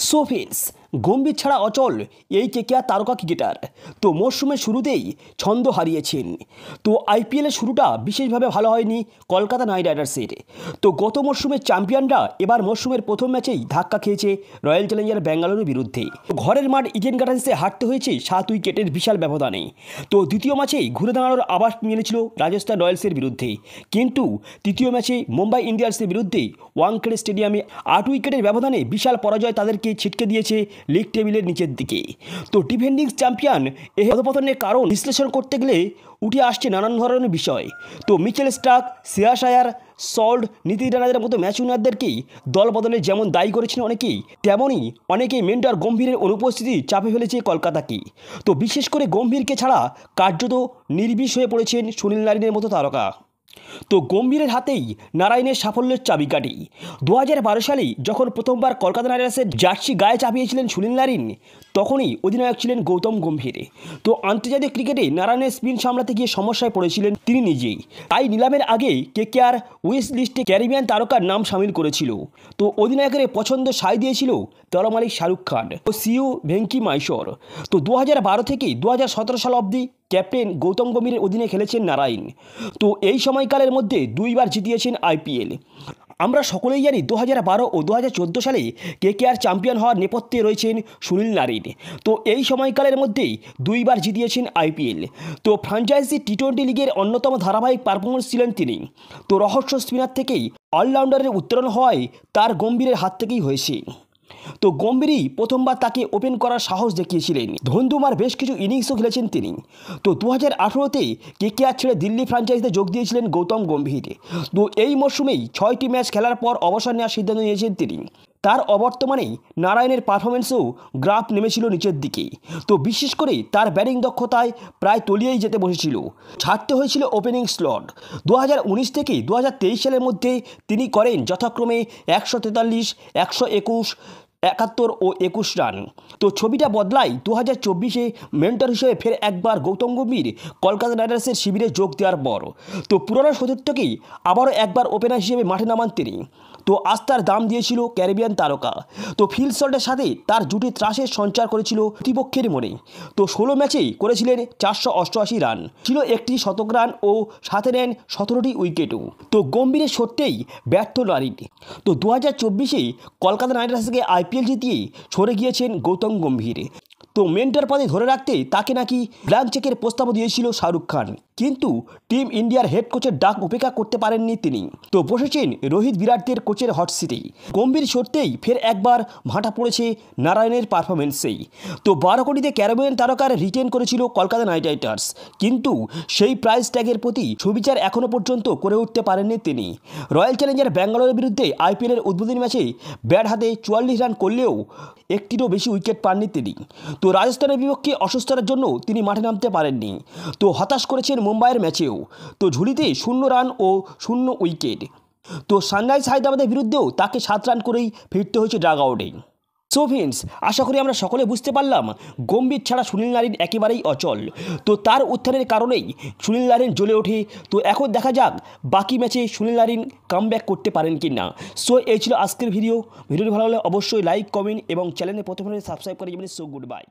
সোফিন্স গম্ভীর ছাড়া অচল এই কেকেআর তারকা ক্রিকেটার। তো মরশুমের শুরুতেই ছন্দ হারিয়েছেন। তো আইপিএলের শুরুটা বিশেষভাবে ভালো হয়নি কলকাতা নাইট রাইডার্সের। তো গত মরশুমের চ্যাম্পিয়নরা এবার মরশুমের প্রথম ম্যাচেই ধাক্কা খেয়েছে রয়্যাল চ্যালেঞ্জার ব্যাঙ্গালুরুর বিরুদ্ধে। ঘরের মাঠ ইডেন গার্ডেন্সে হারতে হয়েছে 7 উইকেটের বিশাল ব্যবধানে। তো দ্বিতীয় ম্যাচেই ঘুরে দাঁড়ানোর আভাস মিলেছিল রাজস্থান রয়্যালসের বিরুদ্ধে, কিন্তু তৃতীয় ম্যাচে মুম্বাই ইন্ডিয়ান্সের বিরুদ্ধে ওয়াংখেড়ে স্টেডিয়ামে 8 উইকেটের ব্যবধানে বিশাল পরাজয় তাদেরকে ছিটকে দিয়েছে লিগ টেবিলের নিচের দিকে। তো ডিফেন্ডিং চ্যাম্পিয়ন এই অধপতনের কারণ বিশ্লেষণ করতে গেলে উঠে আসছে নানান ধরনের বিষয়। তো মিচেল স্টার্ক, শ্রেয়াস আয়ার, সল্ট, নীতি রানাদের মতো ম্যাচ উইনারদেরকেই দল বদলে যেমন দায়ী করেছেন অনেকেই, তেমনই অনেকেই মেন্টর গম্ভীরের অনুপস্থিতি চাপে ফেলেছে কলকাতাকে। তো বিশেষ করে গম্ভীরকে ছাড়া কার্যত নির্বিষ হয়ে পড়েছেন সুনীল নারিনের মতো তারকা। তো গম্ভীরের হাতেই নারায়ণের সাফল্যের চাবিকাঠি। 2012 সালে যখন প্রথমবার কলকাতা নাইট রাইডার্সের জার্সি গায়ে চাপিয়েছিলেন সুনীল নারিন, তখনই অধিনায়ক ছিলেন গৌতম গম্ভীর। তো আন্তর্জাতিক ক্রিকেটে নারায়ণের স্পিন সামলাতে গিয়ে সমস্যায় পড়েছিলেন তিনি নিজেই। তাই নিলামের আগে কেকেআর উইশ লিস্টে ক্যারিবিয়ান তারকার নাম সামিল করেছিল। তো অধিনায়কের পছন্দ সায় দিয়েছিল দল মালিক শাহরুখ খান ও সিইও ভেঙ্কি মাইশোর। তো 2012 থেকে 2017 সাল অবধি ক্যাপ্টেন গৌতম গম্ভীরের অধীনে খেলেছেন নারায়ণ। তো এই সময়কালের মধ্যে 2 বার জিতিয়েছেন আইপিএল। আমরা সকলেই জানি 2012 ও 2014 সালে কেকেআর চ্যাম্পিয়ন হওয়ার নেপথ্যে রয়েছেন সুনীল নারিন। তো এই সময়কালের মধ্যেই 2 বার জিতিয়েছেন আইপিএল। তো ফ্র্যাঞ্চাইজি টি20 লিগের অন্যতম ধারাবাহিক পারফরমেন্স ছিলেন তিনি। তো রহস্য স্পিনার থেকেই অলরাউন্ডারের উত্তরণ হওয়ায় তার গম্ভীরের হাত থেকেই হয়েছে। তো গম্ভীরই প্রথমবার তাকে ওপেন করার সাহস দেখিয়েছিলেন। ধুন্ধুমার বেশ কিছু ইনিংসও খেলেছেন তিনি। তো 2018তে কেকেআর ছেড়ে দিল্লি ফ্র্যাঞ্চাইজিতে যোগ দিয়েছিলেন গৌতম গম্ভীর। তো এই মরশুমেই 6টি ম্যাচ খেলার পর অবসর নেওয়ার সিদ্ধান্ত নিয়েছেন তিনি। তার অবর্তমানে নারায়ণের পারফরমেন্সও গ্রাফ নেমেছিল নিচের দিকে। তো বিশেষ করে তার ব্যাটিং দক্ষতায় প্রায় তলিয়েই যেতে বসেছিল। ছাড়তে হয়েছিল ওপেনিং স্লট। 2019 থেকে 2023 সালের মধ্যে তিনি করেন যথাক্রমে 143, 121, 71 ও 21 রান। তো ছবিটা বদলায় 2024-এ মেন্টর হিসেবে ফের একবার গৌতম গম্ভীর কলকাতা নাইট রাইডার্সের শিবিরে যোগ দেওয়ার পর। তো পুরনো সতীর্থকেই আবারও একবার ওপেনার হিসেবে মাঠে নামান তিনি। তো আস্থার দাম দিয়েছিল ক্যারিবিয়ান তারকা। তো ফিল সল্টের সাথে তার জুটি ত্রাসের সঞ্চার করেছিল প্রতিপক্ষের মনে। তো 16 ম্যাচেই করেছিলেন 488 রান, ছিল একটি শতক রান ও সাথে নেন 17টি উইকেটও। তো গম্ভীরের সত্যিই ব্যর্থ নারিন। তো 2024-এ কলকাতা নাইট রাইডার্সকে আইপিএল জিতিয়ে সরে গিয়েছেন গৌতম গম্ভীর। তো মেন্টর পদে ধরে রাখতে তাকে নাকি ব্ল্যাঙ্ক চেকের প্রস্তাবও দিয়েছিল শাহরুখ খান, কিন্তু টিম ইন্ডিয়ার হেড কোচের ডাক উপেক্ষা করতে পারেননি তিনি। তো বসেছেন রোহিত বিরাটদের কোচের হট সিটেই। গম্ভীর সরতেই ফের একবার ভাঁটা পড়েছে নারায়ণের পারফরমেন্সেই। তো 12 কোটিতে ক্যারিবিয়ান তারকার রিটেন করেছিল কলকাতা নাইট রাইডার্স, কিন্তু সেই প্রাইস ট্যাগের প্রতি সুবিচার এখনও পর্যন্ত করে উঠতে পারেননি তিনি। রয়্যাল চ্যালেঞ্জার ব্যাঙ্গালোরের বিরুদ্ধে আইপিএলের উদ্বোধনী ম্যাচে ব্যাট হাতে 44 রান করলেও একটিরও বেশি উইকেট পাননি তিনি। তো রাজস্থানের বিপক্ষে অসুস্থতার জন্য তিনি মাঠে নামতে পারেননি। তো হতাশ করেছেন মুম্বাইয়ের ম্যাচেও। তো ঝুলিতে 0 রান ও 0 উইকেট। তো সানরাইজ হায়দ্রাবাদের বিরুদ্ধেও তাকে 7 রান করেই ফিরতে হয়েছে ডাগ আউটে। সো ফ্রেন্ডস, আশা করি আমরা সকলে বুঝতে পারলাম গম্ভীর ছাড়া সুনীল নারিন একেবারেই অচল। তো তার উত্থানের কারণেই সুনীল নারিন জ্বলে ওঠে। তো এখন দেখা যাক বাকি ম্যাচে সুনীল নারিন কামব্যাক করতে পারেন কি না। সো এই ছিল আজকের ভিডিওটি ভালো লাগলে অবশ্যই লাইক, কমেন্ট এবং চ্যানেলে প্রথমে সাবস্ক্রাইব করে যাবেন। So good bye.